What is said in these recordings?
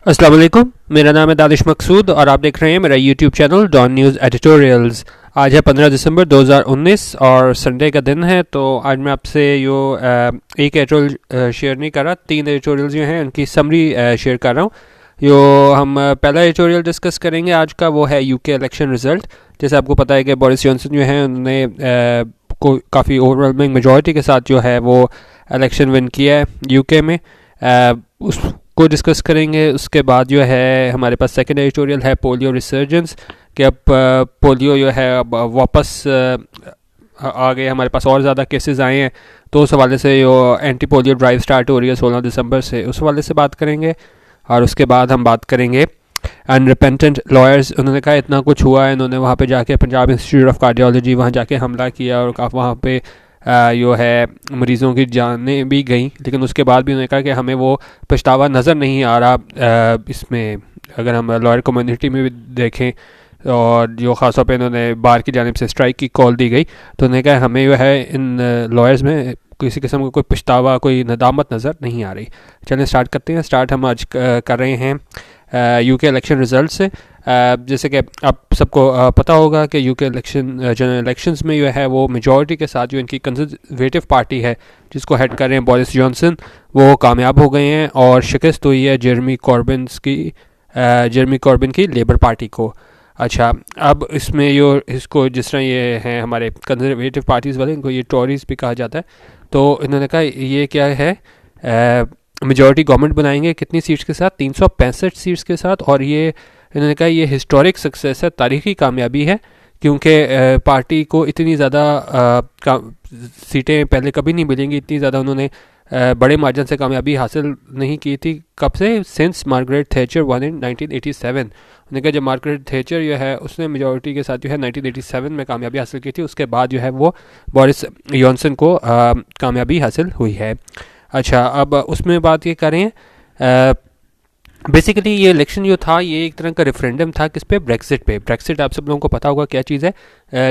अस्सलाम वालेकुम। मेरा नाम है दानिश मकसूद और आप देख रहे हैं मेरा YouTube channel Dawn news editorials. आज है 15 दिसंबर 2019 और संडे का दिन है। तो आज मैं आपसे एक एडिटोरियल शेयर नहीं कर रहा, 3 एडिटोरियल जो हैं उनकी समरी शेयर कर रहा हूँ। हम पहला एडिटोरियल डिस्कस करेंगे आज का, वो है यूके इलेक्शन रिज़ल्ट। जैसे आपको पता है कि बोरिस जॉनसन जो है उन्होंने को काफ़ी ओवरवेलमिंग मेजॉरिटी के साथ जो है वो इलेक्शन विन किया है यूके में। उसको डिस्कस करेंगे। उसके बाद जो है हमारे पास सेकेंड एडिटोरियल है पोलियो रिसर्जेंस, कि अब पोलियो जो है अब वापस आ गए, हमारे पास और ज़्यादा केसेस आए हैं। तो उस हवाले से जो एंटी पोलियो ड्राइव स्टार्ट हो रही है 16 दिसंबर से, उस हवाले से बात करेंगे। और उसके बाद हम बात करेंगे अनरिपेंटेंट लॉयर्स। उन्होंने कहा इतना कुछ हुआ है, इन्होंने वहाँ पे जाके पंजाब इंस्टीट्यूट ऑफ कार्डियोलॉजी वहाँ जाके हमला किया और वहाँ पे जो है मरीज़ों की जानें भी गई, लेकिन उसके बाद भी उन्होंने कहा कि हमें वो पछतावा नज़र नहीं आ रहा इसमें। अगर हम लॉयर कम्युनिटी में भी देखें और जो ख़ासतौर पे इन्होंने बार की जानिब से स्ट्राइक की कॉल दी गई, तो उन्होंने कहा हमें जो है इन लॉयर्स में किसी किस्म का कोई पछतावा, कोई नदामत नज़र नहीं आ रही। चलें स्टार्ट करते हैं। स्टार्ट हम आज कर रहे हैं यूके इलेक्शन रिज़ल्ट से। जैसे कि आप सबको पता होगा कि यूके जनरल इलेक्शंस में जो है वो मेजॉरिटी के साथ जो इनकी कंजर्वेटिव पार्टी है जिसको हेड कर रहे हैं बोरिस जॉनसन, वो कामयाब हो गए हैं और शिकस्त हुई है जेरेमी कॉर्बिन की लेबर पार्टी को। अच्छा, अब इसमें इसको जिस तरह ये हैं हमारे कंजर्वेटिव पार्टीज़ वाले, इनको ये टॉरीज भी कहा जाता है। तो इन्होंने कहा ये क्या है, मेजॉरिटी गवर्नमेंट बनाएंगे कितनी सीट्स के साथ, 365 सीट्स के साथ। और ये इन्होंने कहा ये हिस्टोरिक सक्सेस है, तारीखी कामयाबी है, क्योंकि पार्टी को इतनी ज़्यादा सीटें पहले कभी नहीं मिलेंगी, इतनी ज़्यादा उन्होंने बड़े मार्जिन से कामयाबी हासिल नहीं की थी। कब से? Since Margaret Thatcher one in 1987। उन्होंने कहा जब मार्गरेट थैचर जो है उसने मेजॉरिटी के साथ जो है 1987 में कामयाबी हासिल की थी, उसके बाद जो है वो बोरिस जॉनसन को कामयाबी हासिल हुई है। अच्छा, अब उसमें बात ये करें, बेसिकली ये इलेक्शन जो था ये एक तरह का रेफरेंडम था किस पे? ब्रेक्सिट पे। ब्रेक्सिट आप सब लोगों को पता होगा क्या चीज़ है।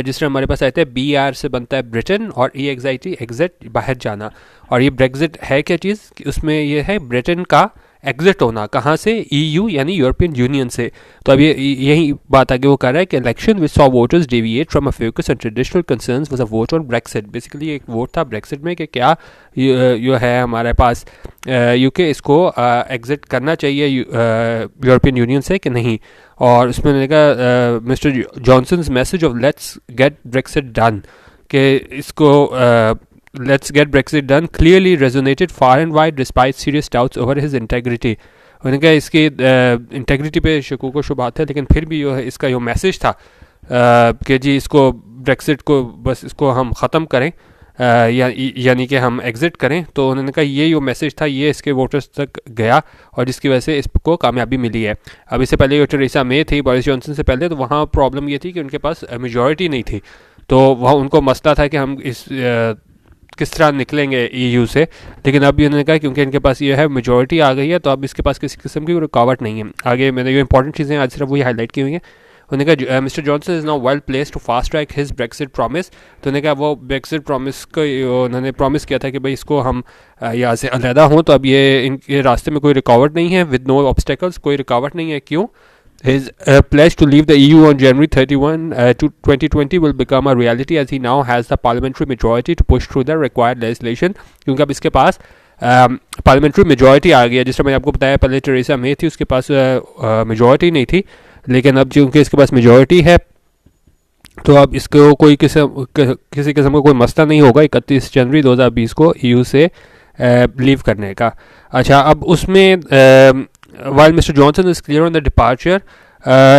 जिस तरह हमारे पास आते हैं BR से बनता है ब्रिटेन और एग्जिट बाहर जाना। और ये ब्रेक्सिट है क्या चीज़? उसमें ये है ब्रिटेन का एग्जिट होना, कहाँ से? EU यानी यूरोपियन यूनियन से। तो अब ये यही बात आगे वो कर रहा है कि election which saw voters deviate from a focus on traditional concerns was a vote on Brexit. Basically एक वोट था ब्रेक्सिट में कि क्या जो है हमारे पास यूके इसको एग्जिट करना चाहिए यूरोपियन यूनियन से कि नहीं। और उसमें उन्होंने कहा mister Johnson's message of let's get Brexit done, कि इसको Let's get Brexit done clearly resonated far and wide despite serious doubts over his integrity। उन्होंने कहा इसकी इंटेग्रिटी पे शकूक व शुबहात है, लेकिन फिर भी जो है इसका जो मैसेज था कि जी इसको ब्रेक्सिट को बस इसको हम ख़त्म करें यानी कि हम एग्ज़िट करें। तो उन्होंने कहा ये जो मैसेज था ये इसके वोटर्स तक गया और जिसकी वजह से इसको कामयाबी मिली है। अब इससे पहले जो टेरेसा मे थी बोरिस जॉनसन से पहले, तो वहाँ प्रॉब्लम ये थी कि उनके पास मेजॉरिटी नहीं थी। तो वहाँ उनको मसला था कि हम किस तरह निकलेंगे EU से। लेकिन अब उन्होंने कहा क्योंकि इनके पास ये है मेजॉरिटी आ गई है, तो अब इसके पास किसी किस्म की रुकावट नहीं है। आगे मैंने जो इंपॉर्टेंट चीज़ें आज सिर्फ वही हाईलाइट की हुई हैं। उन्होंने कहा mister Johnson is now well place to fast track his Brexit promise. तो उन्होंने कहा वो ब्रेक्सिट प्रॉमिस को उन्होंने प्रॉमिस किया था कि भाई इसको हम यहाँ से अलहदा हों, तो अब ये इनके रास्ते में कोई रुकावट नहीं है, विद नो ऑब्स्टेकल्स, कोई रुकावट नहीं है। क्यों? His pledge to leave the EU on January 31, 2020 will become a reality as he now has the parliamentary majority to push through the required legislation। क्योंकि अब इसके पास पार्लियामेंट्री मेजॉरिटी आ गई है। जिस तरह मैंने आपको बताया पहले टेरेसा मे थी, उसके पास मेजॉरिटी नहीं थी, लेकिन अब चूँकि इसके पास मेजॉरिटी है तो अब इसको कोई किसी किस्म का कोई मसला नहीं होगा 31 जनवरी 2020 को EU से लीव करने का। अच्छा, अब उसमें while Mr. Johnson is clear on the departure,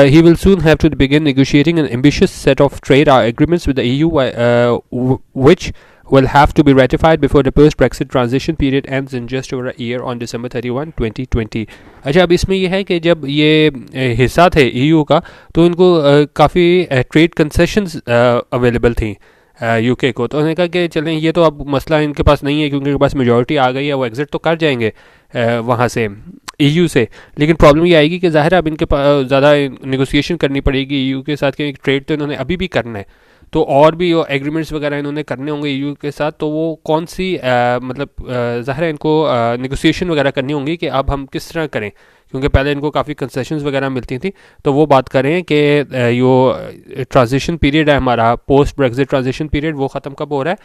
he will soon have to begin negotiating an ambitious set of trade agreements with the EU, which will have to be ratified before the post-Brexit transition period ends in just over a year on December 31, 2020। अच्छा, अब इसमें यह है कि जब ये हिस्सा थे EU का, तो इनको काफ़ी ट्रेड कंसेशंस अवेलेबल थी यूके को। तो उन्होंने कहा कि चलें ये तो अब मसला इनके पास नहीं है क्योंकि इनके पास मेजॉरिटी आ गई है, वो एग्जिट तो कर जाएंगे वहाँ से EU से। लेकिन प्रॉब्लम ये आएगी कि ज़ाहिर अब इनके पास ज़्यादा नेगोशिएशन करनी पड़ेगी EU के साथ, कि ट्रेड तो इन्होंने अभी भी करना है। तो और भी वो एग्रीमेंट्स वगैरह इन्होंने करने होंगे ईयू के साथ, तो वो कौन सी मतलब ज़ाहिर है इनको नेगोशिएशन वगैरह करनी होंगी कि अब हम किस तरह करें, क्योंकि पहले इनको काफ़ी कंसेशंस वगैरह मिलती थी। तो वो बात करें कि यो ट्रांजिशन पीरियड है हमारा, पोस्ट ब्रेक्जिट ट्रांजिशन पीरियड, वो ख़त्म कब हो रहा है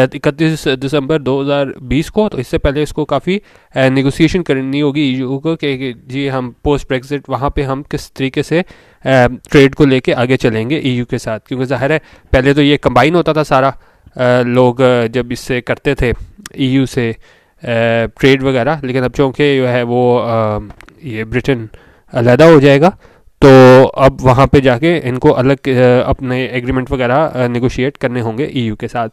31 दिसंबर 2020 को। तो इससे पहले इसको काफ़ी नेगोशिएशन करनी होगी ईयू को कि जी हम पोस्ट ब्रेक्जिट वहाँ पे हम किस तरीके से ट्रेड को लेके आगे चलेंगे ईयू के साथ, क्योंकि ज़ाहिर है पहले तो ये कंबाइन होता था सारा, लोग जब इससे करते थे ईयू से ट्रेड वगैरह, लेकिन अब चूँकि जो है वो ये ब्रिटेन अलहदा हो जाएगा, तो अब वहाँ पे जाके इनको अलग अपने एग्रीमेंट वगैरह नेगोशिएट करने होंगे ईयू के साथ।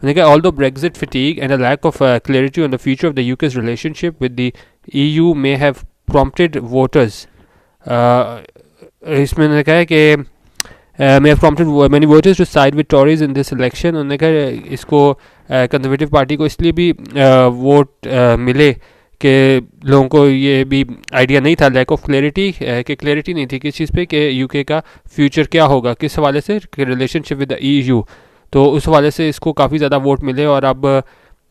देखिए although Brexit fatigue and a lack of clarity on the future of the UK's relationship with the EU may have prompted voters, इसमें उन्होंने कहा है कि may have prompted many voters to side with Tories in this election। उन्होंने कहा इसको conservative party को इसलिए भी वोट मिले कि लोगों को ये भी आइडिया नहीं था, लैक ऑफ क्लैरिटी, कि क्लैरिटी नहीं थी किस चीज़ पे कि यूके का फ्यूचर क्या होगा, किस हवाले से, रिलेशनशिप विद द ईयू। तो उस हवाले से इसको काफ़ी ज़्यादा वोट मिले और अब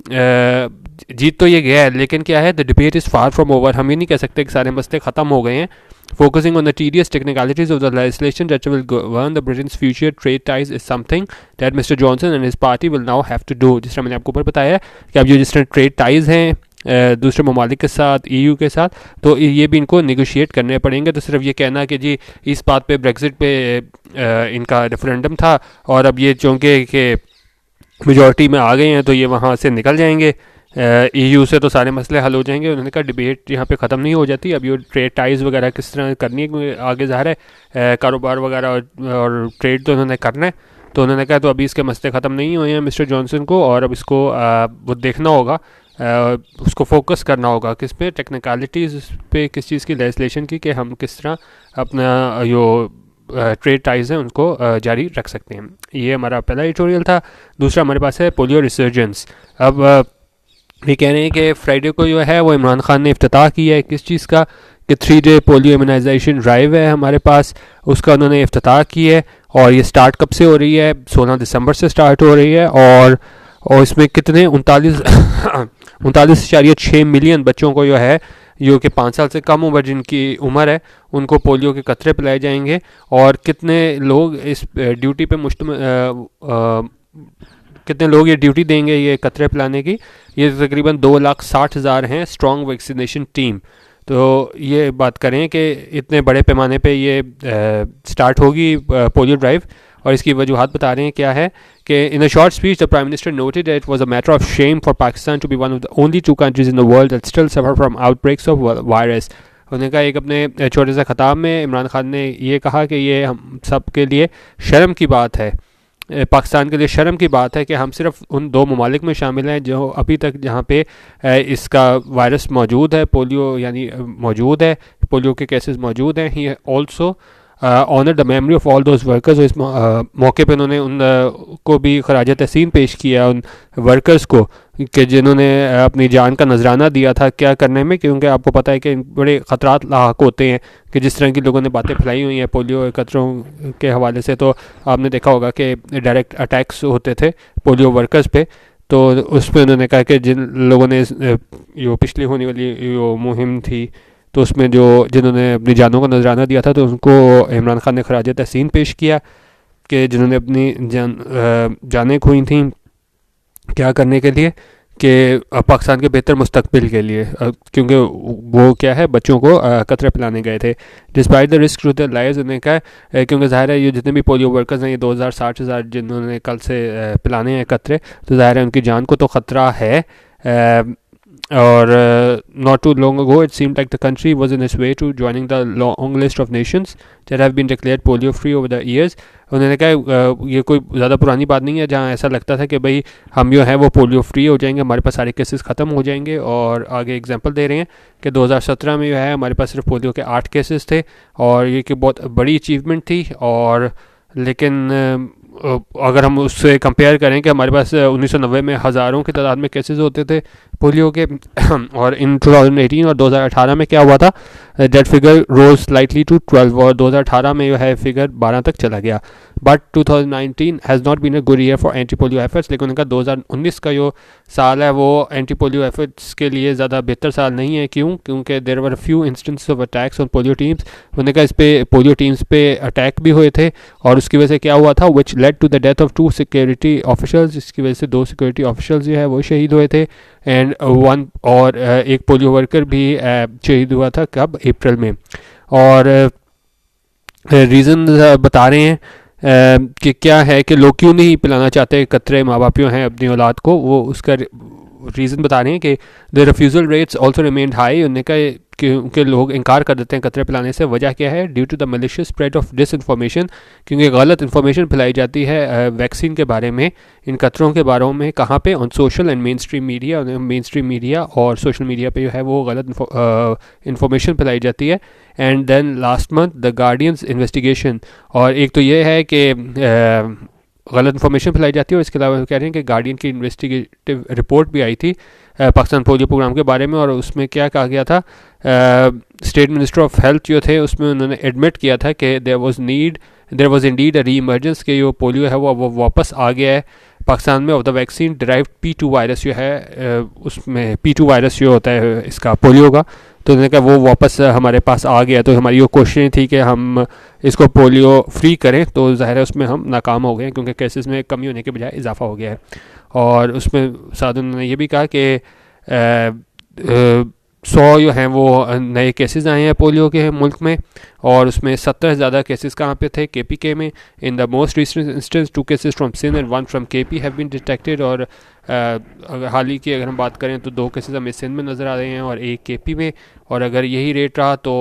जीत तो ये गया है, लेकिन क्या है, the debate is far from over. हम ये नहीं कह सकते कि सारे मसले ख़त्म हो गए हैं। Focusing on the tedious technicalities of the legislation that will govern the Britain's future trade ties is something that Mr. Johnson and his party will now have to do। जिस तरह मैंने आपको ऊपर बताया कि अब जो जिस तरह ट्रेड टाइज़ हैं दूसरे ममालिक के साथ, ईयू के साथ, तो ये भी इनको नेगोशिएट करने पड़ेंगे। तो सिर्फ ये कहना कि जी इस बात पे ब्रेक्जिट पे इनका रेफरेंडम था और अब ये चूँकि कि मेजॉरिटी में आ गए हैं तो ये वहाँ से निकल जाएंगे ईयू से, तो सारे मसले हल हो जाएंगे। उन्होंने कहा डिबेट यहाँ पे ख़त्म नहीं हो जाती, अब ये ट्रेड टाइज़ वगैरह किस तरह करनी है आगे, ज़ाहिर है कारोबार वगैरह और ट्रेड तो उन्होंने करना है। तो उन्होंने कहा तो अभी इसके मसले ख़त्म नहीं हुए हैं मिस्टर जॉनसन को, और अब इसको वो देखना होगा, उसको फोकस करना होगा किस पे, टेक्निकलिटीज़ पे, किस चीज़ की लेजिस्लेशन की, कि हम किस तरह अपना जो ट्रेड टाइज हैं उनको जारी रख सकते हैं। ये हमारा पहला एडिटोरियल था। दूसरा हमारे पास है पोलियो रिसर्जेंस। अब ये कह रहे हैं कि फ्राइडे को जो है वो इमरान खान ने इफ्तिताह किया है किस चीज़ का, कि 3 डे पोलियो इम्यूनाइजेशन ड्राइव है हमारे पास, उसका उन्होंने इफ्तिताह की है। और ये स्टार्ट कब से हो रही है, 16 दिसंबर से स्टार्ट हो रही है। और इसमें कितने 39.6 मिलियन बच्चों को जो है जो कि 5 साल से कम उम्र जिनकी उम्र है उनको पोलियो के कतरे पिलाए जाएंगे। और कितने लोग इस ड्यूटी पे कितने लोग ये ड्यूटी देंगे ये कतरे पिलाने की, ये तकरीबन 2,60,000 हैं स्ट्रॉन्ग वैक्सीनेशन टीम। तो ये बात करें कि इतने बड़े पैमाने पे ये स्टार्ट होगी पोलियो ड्राइव, और इसकी वजूहत बता रहे हैं क्या है कि in a short speech the prime minister noted that it was a matter of shame for Pakistan to be one of the only 2 countries in the world that still suffer from outbreaks of virus. उन्होंने कहा एक अपने छोटे से खिताब में इमरान खान ने ये कहा कि ये हम सब के लिए शर्म की बात है, पाकिस्तान के लिए शर्म की बात है कि हम सिर्फ उन 2 ममालिक में शामिल हैं जो अभी तक जहाँ पे इसका वायरस मौजूद है, पोलियो यानी मौजूद है, पोलियो के केसेस मौजूद हैं। He also honour the memory of all those workers. इस मौके पे उन्होंने उन को भी खराज तहसीन पेश किया उन वर्कर्स को कि जिन्होंने अपनी जान का नजराना दिया था क्या करने में, क्योंकि आपको पता है कि बड़े ख़तरात लाक होते हैं कि जिस तरह की लोगों ने बातें फैलाई हुई हैं पोलियो कतरों के हवाले से। तो आपने देखा होगा कि डायरेक्ट अटैक्स होते थे पोलियो वर्कर्स पे। तो उस पर उन्होंने कहा कि जिन लोगों ने जो पिछली होने वाली जो मुहिम थी तो उसमें जिन्होंने अपनी जानों का नजराना दिया था तो उनको इमरान खान ने खराज तहसीन पेश किया कि जिन्होंने अपनी जानें खोई थी क्या करने के लिए, कि पाकिस्तान के बेहतर मुस्तकबिल के लिए, क्योंकि वो क्या है बच्चों को कतरे पिलाने गए थे। Despite the risk to their lives, उन्होंने कहा क्योंकि ज़ाहिर है ये जितने भी पोलियो वर्कर्स हैं ये 2,60,000 जिन्होंने कल से पिलाने हैं कतरे, तो ज़ाहिर है उनकी जान को तो ख़तरा है। और not too long ago it seemed like the country was in its way to joining the long list of nations that have been declared polio free over the years। उन्होंने कहा ये कोई ज़्यादा पुरानी बात नहीं है जहाँ ऐसा लगता था कि भाई हम जो है वो पोलियो फ्री हो जाएंगे, हमारे पास सारे केसेस ख़त्म हो जाएंगे। और आगे एग्जांपल दे रहे हैं कि 2017 में जो है हमारे पास सिर्फ पोलियो के 8 केसेस थे, और ये कि बहुत बड़ी अचीवमेंट थी। और लेकिन अगर हम उससे कंपेयर करें कि हमारे पास 1990 में हज़ारों की तादाद में केसेस होते थे पोलियो के और इन 2018 और 2018 में क्या हुआ था, that figure rose slightly to 12, और 2018 में जो है फिगर 12 तक चला गया। But 2019 has not been a good year for anti polio efforts. लेकिन उनका 2019 का जो साल है वो एंटी पोलियो एफर्ट्स के लिए ज़्यादा बेहतर साल नहीं है। क्यों? क्योंकि there were few instance of attacks on polio teams. उन्होंने कहा इस पे पोलियो टीम्स पे अटैक भी हुए थे और उसकी वजह से क्या हुआ था, which led to the death of 2 security officials. इसकी वजह से 2 सिक्योरिटी ऑफिशल्स जो है वो शहीद हुए थे एंड वन और एक पोलियो वर्कर भी शहीद हुआ था कब, अप्रैल में। और रीज़न बता रहे हैं कि क्या है कि लोग क्यों नहीं पिलाना चाहते, कतरे माँ बाप जो हैं अपनी औलाद को, वो उसका रीज़न बता रहे हैं कि the refusal rates also remained high. उन्होंने कहा क्योंकि लोग इनकार कर देते हैं कतरे पिलाने से। वजह क्या है? Due to the malicious spread of disinformation, क्योंकि गलत इन्फॉर्मेशन फैलाई जाती है वैक्सीन के बारे में, इन कतरों के बारे में। कहाँ पे? On social and mainstream media और सोशल मीडिया पे जो है वो गलत इन्फॉर्मेशन फैलाई जाती है। And then last month the Guardian's investigation, और एक तो ये है कि गलत इन्फॉर्मेशन फैलाई जाती है और इसके अलावा कह रहे हैं कि गार्डियन की इन्वेस्टिगेटिव रिपोर्ट भी आई थी पाकिस्तान पोलियो प्रोग्राम के बारे में। और उसमें क्या कहा गया था, स्टेट मिनिस्टर ऑफ हेल्थ जो थे उसमें उन्होंने एडमिट किया था कि देयर वाज इंडीड अ री इमरजेंस, के जो पोलियो है वो वापस आ गया है पाकिस्तान में of the vaccine derived P2 virus जो है, उसमें P2 वायरस जो होता है इसका पोलियो का, तो उन्होंने कहा वो वापस हमारे पास आ गया। तो हमारी वो कोशिश थी कि हम इसको पोलियो फ्री करें, तो ज़ाहिर है उसमें हम नाकाम हो गए क्योंकि केसेस में कमी होने के बजाय इजाफा हो गया है। और उसमें साथ उन्होंने ये भी कहा कि 100 जो हैं वो नए केसेस आए हैं पोलियो के मुल्क में, और उसमें 70 से ज़्यादा केसेस कहाँ पे थे? KPK में। In the most recent instance 2 cases from Sindh and 1 from KP have been detected. और हाल ही की अगर हम बात करें तो 2 केसेस हमें सिंध में नज़र आ रहे हैं और 1 KP में। और अगर यही रेट रहा तो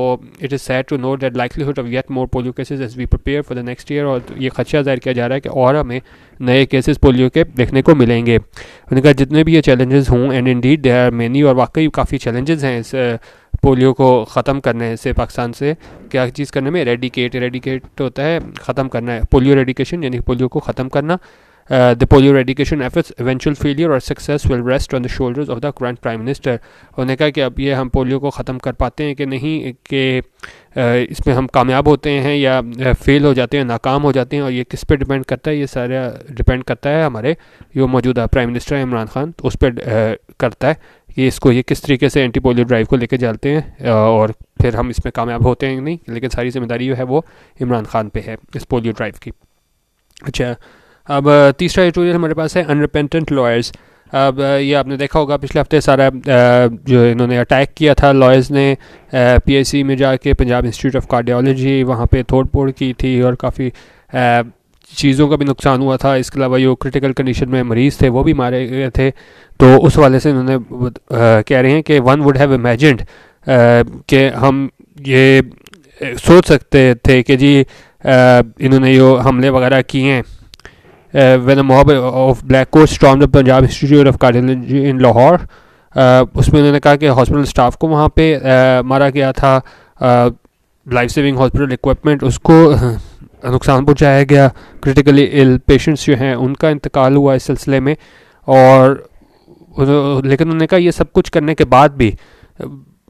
it is sad to note that likelihood of yet more polio cases as we prepare for the next year. और ये खदशा ज़ाहिर किया जा रहा है कि और हमें नए केसेस पोलियो के देखने को मिलेंगे। उन्होंने कहा जितने भी ये चैलेंजेस हों, and indeed there are many, और वाकई काफ़ी चैलेंजेस हैं इस पोलियो को ख़त्म करने से, पाकिस्तान से क्या चीज़ करने में, एरेडिकेट होता है ख़त्म करना है, पोलियो एरेडिकेशन यानी पोलियो को ख़त्म करना। The polio eradication efforts eventual failure or success will rest on the shoulders of the current prime minister। उन्होंने कहा कि अब ये हम पोलियो को ख़त्म कर पाते हैं कि नहीं, कि इसमें हम कामयाब होते हैं या फेल हो जाते हैं, नाकाम हो जाते हैं, और ये किस पे डिपेंड करता है? ये सारा डिपेंड करता है हमारे जो मौजूदा प्राइम मिनिस्टर है इमरान खान, तो उस पर करता है कि इसको ये किस तरीके से एंटी पोलियो ड्राइव को लेके चलते हैं और फिर हम इसमें कामयाब होते हैं नहीं। लेकिन सारी जिम्मेदारी जो है वो इमरान खान पे है इस पोलियो ड्राइव की। अच्छा, अब तीसरा एडिटोरियल हमारे पास है अनरिपेंटेंट लॉयर्स। अब ये आपने देखा होगा पिछले हफ्ते सारा जो इन्होंने अटैक किया था लॉयर्स ने PIC में जाके, पंजाब इंस्टीट्यूट ऑफ कार्डियोलॉजी, वहाँ पे तोड़ फोड़ की थी और काफ़ी चीज़ों का भी नुकसान हुआ था। इसके अलावा जो क्रिटिकल कंडीशन में मरीज़ थे वो भी मारे गए थे। तो उस वाले से इन्होंने कह रहे हैं कि वन वुड हैव इमेजिन्ड कि हम ये सोच सकते थे कि जी इन्होंने जो हमले वगैरह किए हैं, when a mob of black coats stormed the Punjab Institute of Cardiology in Lahore, उसमें उन्होंने कहा कि हॉस्पिटल स्टाफ को वहाँ पे मारा गया था, लाइफ सेविंग हॉस्पिटल इक्विपमेंट उसको नुकसान पहुँचाया गया, क्रिटिकली इल पेशेंट्स जो हैं उनका इंतकाल हुआ इस सिलसिले में। और लेकिन उन्होंने कहा ये सब कुछ करने के बाद भी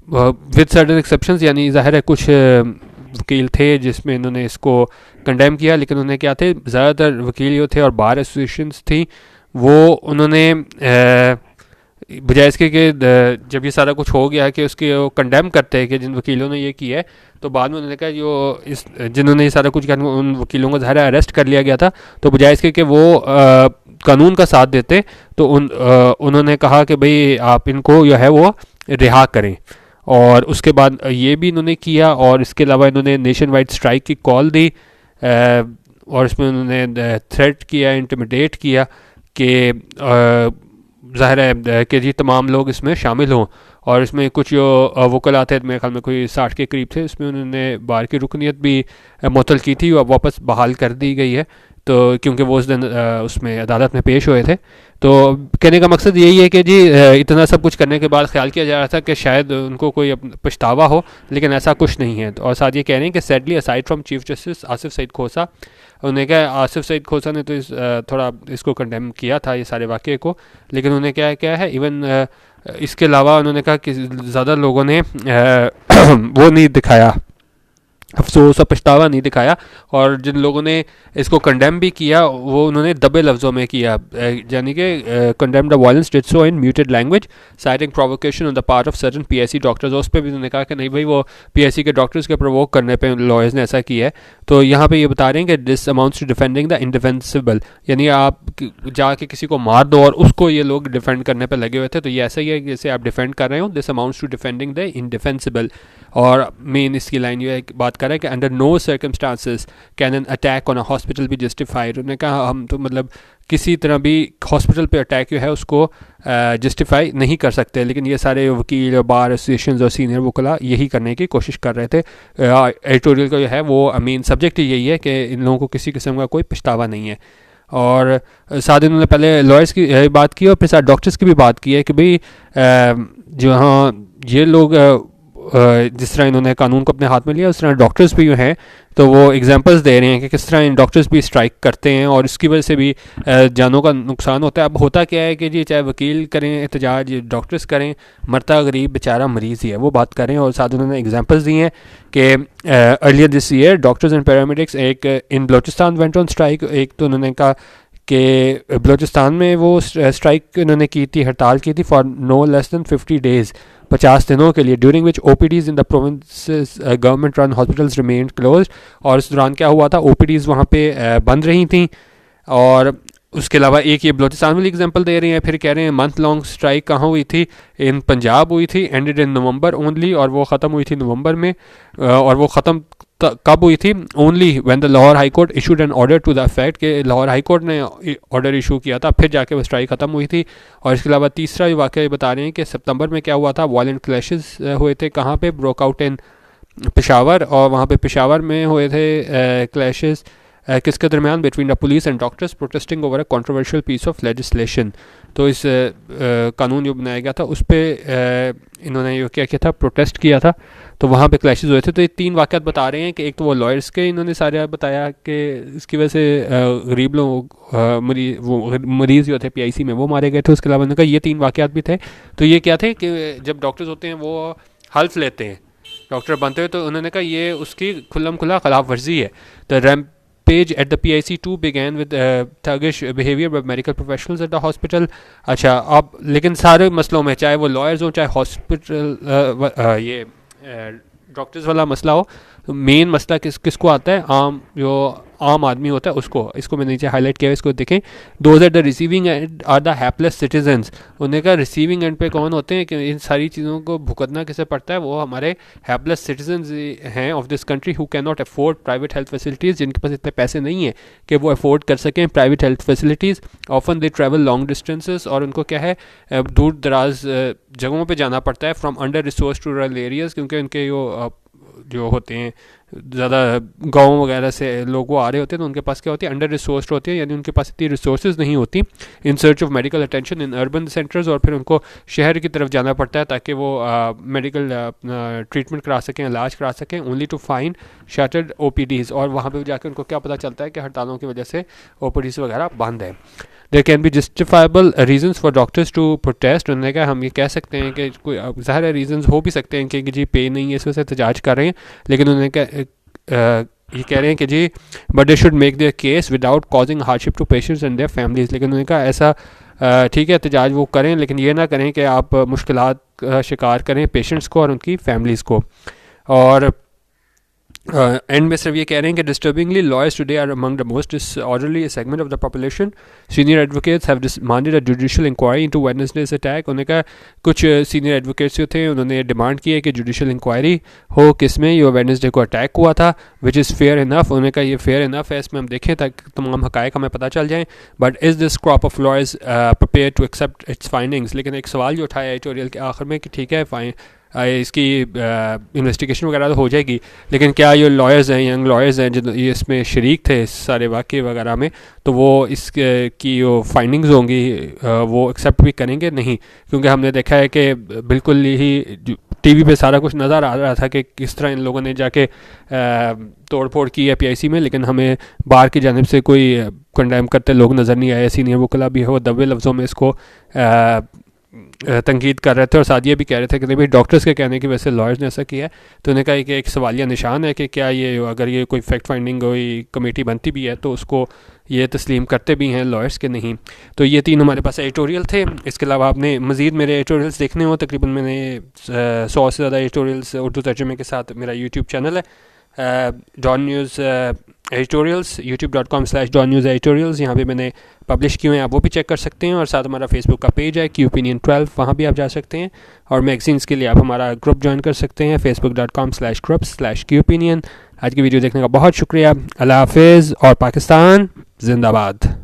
विद सर्टेन एक्सेप्शंस, यानी ज़ाहिर है कुछ वकील थे जिसमें इन्होंने इसको कंडेम किया, लेकिन उन्होंने क्या थे, ज़्यादातर वकील जो थे और बार एसोसिएशंस थी वो उन्होंने बजाय इसके कि जब ये सारा कुछ हो गया कि उसके वो कंडेम करते हैं कि जिन वकीलों ने ये किया है, तो बाद में उन्होंने कहा जो इस जिन्होंने ये सारा कुछ किया उन वकीलों को ज़ाहिर अरेस्ट कर लिया गया था, तो बजाय इसके कि वो कानून का साथ देते तो उन्होंने कहा कि भाई आप इनको जो है वो रिहा करें। और उसके बाद ये भी इन्होंने किया, और इसके अलावा इन्होंने नेशन वाइड स्ट्राइक की कॉल दी और इसमें उन्होंने थ्रेट किया, इंटिमिडेट किया कि ज़ाहिर है कि जी तमाम लोग इसमें शामिल हों। और इसमें कुछ जो वकलात थे, मेरे ख्याल में कोई 60 के करीब थे, इसमें उन्होंने बार की रुकनीत भी मुअत्तल की थी और वापस बहाल कर दी गई है, तो क्योंकि वो उस दिन उसमें अदालत में पेश हुए थे। तो कहने का मकसद यही है कि जी इतना सब कुछ करने के बाद ख्याल किया जा रहा था कि शायद उनको कोई पछतावा हो, लेकिन ऐसा कुछ नहीं है। और साथ ये कह रहे हैं कि sadly aside from chief justice Asif Saeed Khosa, उन्होंने कहा आसिफ सईद खोसा ने तो थोड़ा इसको कंडेम किया था ये सारे वाक़े को, लेकिन उन्होंने क्या है इवन इसके अलावा उन्होंने कहा कि ज़्यादा लोगों ने वो नहीं दिखाया अफसोस और पछतावा नहीं दिखाया, और जिन लोगों ने इसको कंडेम भी किया वो उन्होंने दबे लफ्ज़ों में किया, यानी कि condemn the violence did so in muted language citing provocation on the part of certain PSC doctors. उस पर भी उन्होंने कहा कि नहीं भाई, वो पीएससी के डॉक्टर्स के प्रोवोक करने पे लॉयर्स ने ऐसा किया है। तो यहाँ पे ये बता रहे हैं कि this amounts to defending the indefensible, यानी आप जाके किसी को मार दो और उसको ये लोग डिफेंड करने पे लगे हुए थे, तो ये ऐसा ही है जैसे आप डिफेंड कर रहे हो। This amounts to defending the indefensible. और मेन इसकी लाइन ये बात कर रहा है कि under no circumstances can an attack on a hospital be justified. उन्होंने कहा हम तो मतलब किसी तरह भी हॉस्पिटल पे अटैक जो है उसको जस्टिफाई नहीं कर सकते, लेकिन ये सारे वकील, बार एसोसिएशन और सीनियर वकला यही करने की कोशिश कर रहे थे। एडिटोरियल का जो है वो मेन सब्जेक्ट यही है कि इन लोगों को किसी किस्म का कोई पछतावा नहीं है। और साथ ही उन्होंने पहले लॉयर्स की बात की और फिर साथ डॉक्टर्स की भी बात की है कि भाई जो हाँ ये लोग जिस तरह इन्होंने कानून को अपने हाथ में लिया, उस तरह डॉक्टर्स भी जो हैं तो वो एग्जांपल्स दे रहे हैं कि किस तरह इन डॉक्टर्स भी स्ट्राइक करते हैं और इसकी वजह से भी जानों का नुकसान होता है। अब होता क्या है कि जी चाहे वकील करें एहतजाज, डॉक्टर्स करें, मरता गरीब बेचारा मरीज़ ही है, वो बात करें। और साथ उन्होंने एग्जांपल्स दी हैं कि earlier this year doctors and paramedics एक इन बलोचिस्तान वेंट ऑन स्ट्राइक। एक तो उन्होंने कहा कि बलोचिस्तान में वो स्ट्राइक इन्होंने की थी, हड़ताल की थी for no less than 50 days, 50 दिनों के लिए, during which OPDs in the provinces government run hospitals remained close. और इस दौरान क्या हुआ था, OPDs वहाँ पे बंद रही थी। और उसके अलावा एक ये बलोचिस्तान वाली एग्जांपल दे रहे हैं, फिर कह रहे हैं मंथ लॉन्ग स्ट्राइक कहाँ हुई थी, इन पंजाब हुई थी, एंडेड इन नवंबर ओनली, और वो ख़त्म हुई थी नवंबर में। और वो ख़त्म कब हुई थी, only when the Lahore high court issued an order to the effect कि लाहौर हाई कोर्ट ने ऑर्डर इशू किया था, फिर जाके वो स्ट्राइक ख़त्म हुई थी। और इसके अलावा तीसरा ये वाक़या बता रहे हैं कि सितंबर में क्या हुआ था, वायलेंट क्लैशेस हुए थे, कहाँ पे, ब्रोकआउट इन पेशावर, और वहाँ पे पेशावर में हुए थे क्लैशेस किसके दरमियान, between the police and doctors protesting over a controversial piece of legislation. तो इस कानून जो बनाया गया था उस पर इन्होंने ये क्या किया था, प्रोटेस्ट किया था, तो वहाँ पे क्लैशेस हुए थे। तो ये 3 वाक़यात बता रहे हैं कि एक तो वो लॉयर्स के इन्होंने सारे बताया कि इसकी वजह से गरीब लोग मरीज़ जो थे PIC में वो मारे गए थे। उसके अलावा उन्होंने कहा ये 3 वाक़यात भी थे। तो ये क्या थे कि जब डॉक्टर्स होते हैं वो हल्फ लेते हैं, डॉक्टर बनते हैं, तो उन्होंने कहा ये उसकी खुल्लम खुला खिलाफ वर्जी है। तो rampage at the PIC too began with thuggish behavior by medical professionals at the hospital। अच्छा, अब लेकिन सारे मसलों में, चाहे वो लॉयर्स हो चाहे हॉस्पिटल ये डॉक्टर्स वाला मसला हो, तो मेन मसला किसको आता है, जो आम आदमी होता है उसको। इसको मैंने नीचे हाईलाइट किया है, इसको देखें। Those at the receiving end are the hapless citizens. उन्होंने कहा रिसीविंग एंड पे कौन होते हैं कि इन सारी चीज़ों को भुगतना किसे पड़ता है, वो हमारे हैपलेस सिटीजन्स हैं of this country who can not afford private health facilities, जिनके पास इतने पैसे नहीं है कि वो अफोर्ड कर सकें private health facilities. Often they travel long distances, और उनको क्या है दूर दराज जगहों पे जाना पड़ता है, from under resource to rural areas, क्योंकि उनके जो होते हैं ज़्यादा गाँव वगैरह से लोग वो आ रहे होते हैं, तो उनके पास क्या होती है, अंडर रिसोर्स्ड होती है, यानी उनके पास इतनी रिसोर्सेज नहीं होती, in search of medical attention in urban centres. और फिर उनको शहर की तरफ जाना पड़ता है ताकि वो मेडिकल ट्रीटमेंट करा सकें, इलाज करा सकें, only to find shuttered OPDs। और वहाँ पर जाकर उनको क्या पता चलता है कि हड़तालों की वजह से OPDs वगैरह बंद है। There can be justifiable reasons for doctors to protest. उन्होंने कहा हम ये कह सकते हैं कि कोई ज़ाहिर है रीजंस हो भी सकते हैं कि जी पे नहीं है, इस वजह से एहतजाज कर रहे हैं, लेकिन उन्होंने ये कह रहे हैं कि जी but they should make their case without causing hardship to patients and their families. लेकिन उन्होंने कहा ऐसा ठीक है एहतजाज वो करें, लेकिन ये ना करें कि आप मुश्किलात का शिकार करें पेशेंट्स को और उनकी फैमिलीज़ को। और एंड में सिर्फ ये कह रहे हैं कि disturbingly lawyers today are among the most disorderly segment of the population. Senior advocates have demanded a judicial inquiry into Wednesday's attack. उन्होंने कहा कुछ सीनियर एडवोकेट्स जो थे उन्होंने डिमांड की है कि जुडिशियल इंक्वायरी हो किसमें ये वेडनेसडे को अटैक हुआ था, विच इज़ फेयर इनफ। उन्होंने कहा ये फेयर इनफ है, इसमें हम देखें ताकि तमाम हक़ाइक़ हमें पता चल जाएँ। But is this crop of lawyers prepare to accept its findings. लेकिन एक सवाल जो उठाया एडिटोरियल के आखिर में कि ठीक है इसकी इन्वेस्टिगेशन वगैरह तो हो जाएगी, लेकिन क्या ये लॉयर्स हैं, यंग लॉयर्स हैं जो ये इसमें शरीक थे इस सारे वाक़े वगैरह में, तो वो इसकी जो फाइंडिंग्स होंगी वो एक्सेप्ट भी करेंगे नहीं। क्योंकि हमने देखा है कि बिल्कुल ही TV पे सारा कुछ नज़र आ रहा था कि किस तरह इन लोगों ने जाके तोड़ फोड़ की है PIC में, लेकिन हमें बाहर की जानिब से कोई कंडेम करते लोग नज़र नहीं आए। सीनियर वकला भी हो दबे लफ्ज़ों में इसको तंकीद कर रहे थे और साथ ये भी कह रहे थे कि नहीं भाई डॉक्टर्स के कहने की वजह से लॉयर्स ने ऐसा किया है। तो उन्होंने कहा कि एक सवालिया निशान है कि क्या ये अगर ये कोई फैक्ट फाइंडिंग कोई कमेटी बनती भी है तो उसको ये तस्लीम करते भी हैं लॉयर्स के नहीं। तो ये 3 हमारे पास एडिटोरियल थे। इसके अलावा आपने मज़ीद मेरे एडिटोरियल्स देखने हो, तकरीबन मैंने 100 से ज़्यादा एडिटोरियल्स उर्दू तर्जुमे के साथ मेरा यूट्यूब चैनल है Dawn news editorials, youtube.com/donnews editorials, यहाँ पे मैंने पब्लिश किए हैं, आप वो भी चेक कर सकते हैं। और साथ हमारा फेसबुक का पेज है QOpinion12, वहाँ भी आप जा सकते हैं। और मैगजीन्स के लिए आप हमारा ग्रुप ज्वाइन कर सकते हैं facebook.com/groups/QOpinion। आज की वीडियो देखने का बहुत शुक्रिया। अल्लाह हाफिज़ और पाकिस्तान जिंदाबाद।